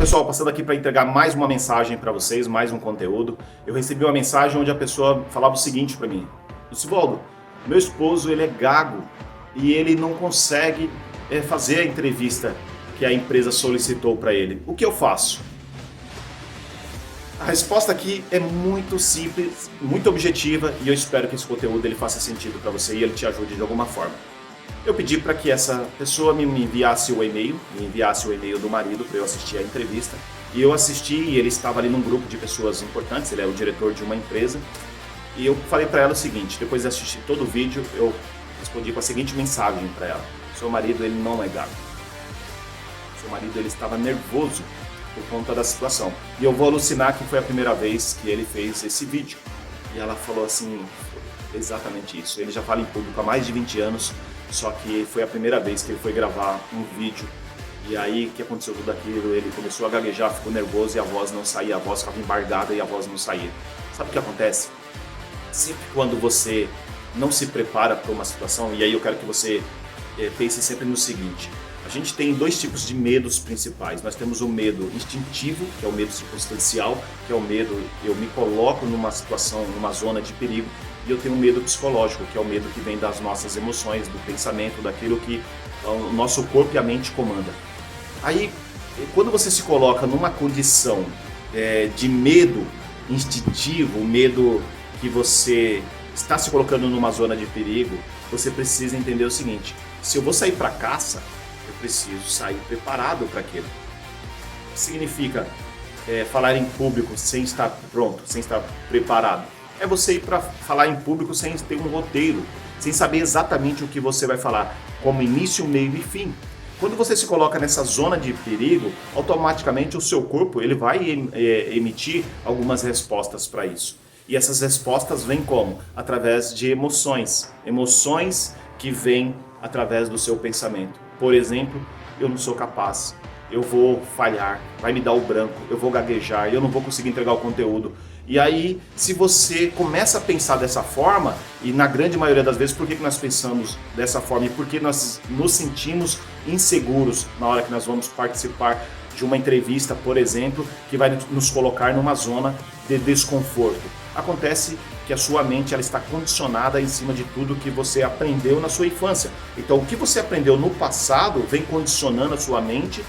pessoal, passando aqui para entregar mais uma mensagem para vocês, mais um conteúdo. Eu recebi uma mensagem onde a pessoa falava o seguinte para mim: Lucivaldo, meu esposo ele é gago e ele não consegue fazer a entrevista que a empresa solicitou para ele. O que eu faço? A resposta aqui é muito simples, muito objetiva e eu espero que esse conteúdo ele faça sentido para você e ele te ajude de alguma forma. Eu pedi para que essa pessoa me enviasse o e-mail, do marido para eu assistir a entrevista. E eu assisti e ele estava ali num grupo de pessoas importantes, ele é o diretor de uma empresa. E eu falei para ela o seguinte, depois de assistir todo o vídeo, eu respondi com a seguinte mensagem para ela: seu marido ele não é gago. Seu marido ele estava nervoso por conta da situação. E eu vou alucinar que foi a primeira vez que ele fez esse vídeo. E ela falou assim, exatamente isso. Ele já fala em público há mais de 20 anos, só que foi a primeira vez que ele foi gravar um vídeo. E aí, que aconteceu tudo aquilo, ele começou a gaguejar, ficou nervoso e a voz não saía, a voz ficava embargada e a voz não saía. Sabe o que acontece? Sempre quando você não se prepara para uma situação, e aí eu quero que você pense sempre no seguinte: a gente tem dois tipos de medos principais. Nós temos o medo instintivo, que é o medo circunstancial, que é o medo, eu me coloco numa situação, numa zona de perigo, e eu tenho o medo psicológico, que é o medo que vem das nossas emoções, do pensamento, daquilo que o nosso corpo e a mente comanda. Aí, quando você se coloca numa condição de medo instintivo, medo que você está se colocando numa zona de perigo, você precisa entender o seguinte: se eu vou sair para caça, eu preciso sair preparado para aquilo. O que significa falar em público sem estar pronto, sem estar preparado? É você ir para falar em público sem ter um roteiro, sem saber exatamente o que você vai falar, como início, meio e fim. Quando você se coloca nessa zona de perigo, automaticamente o seu corpo ele vai emitir algumas respostas para isso. E essas respostas vêm como? Através de emoções. Emoções que vêm através do seu pensamento. Por exemplo, eu não sou capaz, eu vou falhar, vai me dar o branco, eu vou gaguejar, eu não vou conseguir entregar o conteúdo. E aí, se você começa a pensar dessa forma, e na grande maioria das vezes, por que nós pensamos dessa forma e por que nós nos sentimos inseguros na hora que nós vamos participar de uma entrevista, por exemplo, que vai nos colocar numa zona de desconforto? Acontece que a sua mente ela está condicionada em cima de tudo que você aprendeu na sua infância. Então, o que você aprendeu no passado vem condicionando a sua mente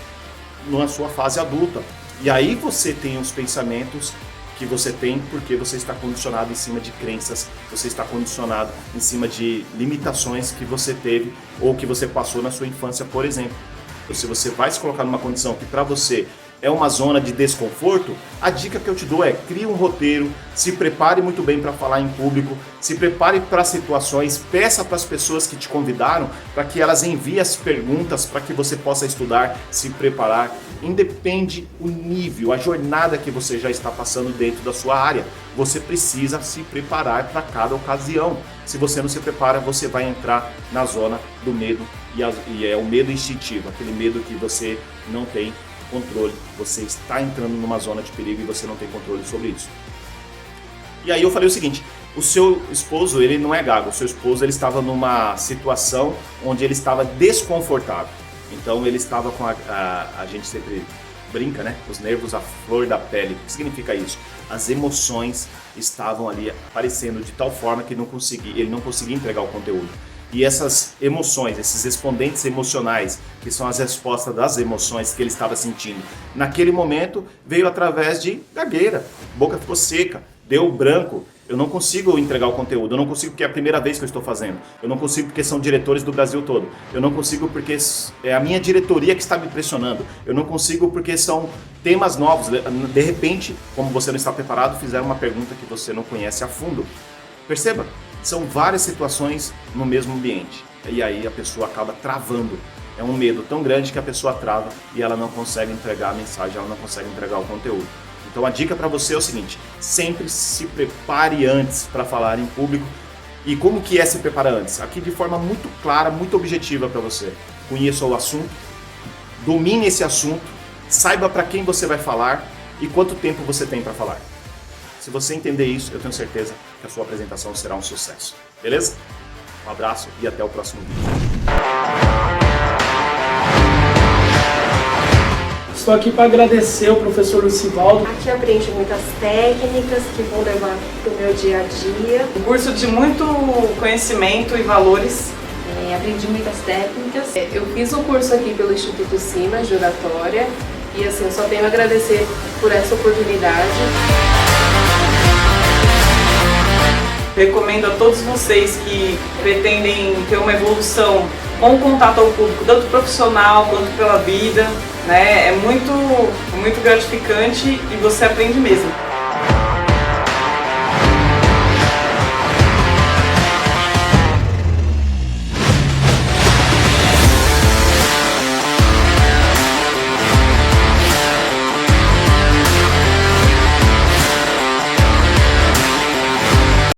na sua fase adulta. E aí você tem os pensamentos que você tem porque você está condicionado em cima de crenças, você está condicionado em cima de limitações que você teve ou que você passou na sua infância, por exemplo. Então, se você vai se colocar numa condição que para você é uma zona de desconforto, a dica que eu te dou é: crie um roteiro, se prepare muito bem para falar em público, se prepare para situações, peça para as pessoas que te convidaram para que elas enviem as perguntas para que você possa estudar, se preparar. Independe o nível, a jornada que você já está passando dentro da sua área, você precisa se preparar para cada ocasião. Se você não se prepara, você vai entrar na zona do medo e é o medo instintivo, aquele medo que você não tem controle, você está entrando numa zona de perigo e você não tem controle sobre isso. E aí eu falei o seguinte: o seu esposo ele não é gago, o seu esposo ele estava numa situação onde ele estava desconfortável. Então ele estava com a gente sempre brinca, né? Os nervos à flor da pele. O que significa isso? As emoções estavam ali aparecendo de tal forma que ele não conseguia entregar o conteúdo. E essas emoções, esses respondentes emocionais, que são as respostas das emoções que ele estava sentindo, naquele momento veio através de gagueira, boca ficou seca, deu branco. Eu não consigo entregar o conteúdo, eu não consigo porque é a primeira vez que eu estou fazendo, eu não consigo porque são diretores do Brasil todo, eu não consigo porque é a minha diretoria que está me pressionando, eu não consigo porque são temas novos. De repente, como você não está preparado, fizeram uma pergunta que você não conhece a fundo. Perceba? São várias situações no mesmo ambiente. E aí a pessoa acaba travando. É um medo tão grande que a pessoa trava e ela não consegue entregar a mensagem, ela não consegue entregar o conteúdo. Então a dica para você é o seguinte: sempre se prepare antes para falar em público. E como que é se preparar antes? Aqui de forma muito clara, muito objetiva para você. Conheça o assunto, domine esse assunto, saiba para quem você vai falar e quanto tempo você tem para falar. Se você entender isso, eu tenho certeza que a sua apresentação será um sucesso. Beleza? Um abraço e até o próximo vídeo. Estou aqui para agradecer ao professor Lucivaldo. Aqui aprendi muitas técnicas que vou levar para o meu dia a dia. Um curso de muito conhecimento e valores. Aprendi muitas técnicas. Eu fiz o curso aqui pelo Instituto Simas de Oratória e assim, eu só tenho a agradecer por essa oportunidade. Recomendo a todos vocês que pretendem ter uma evolução com o contato ao público, tanto profissional quanto pela vida, né? É muito gratificante e você aprende mesmo.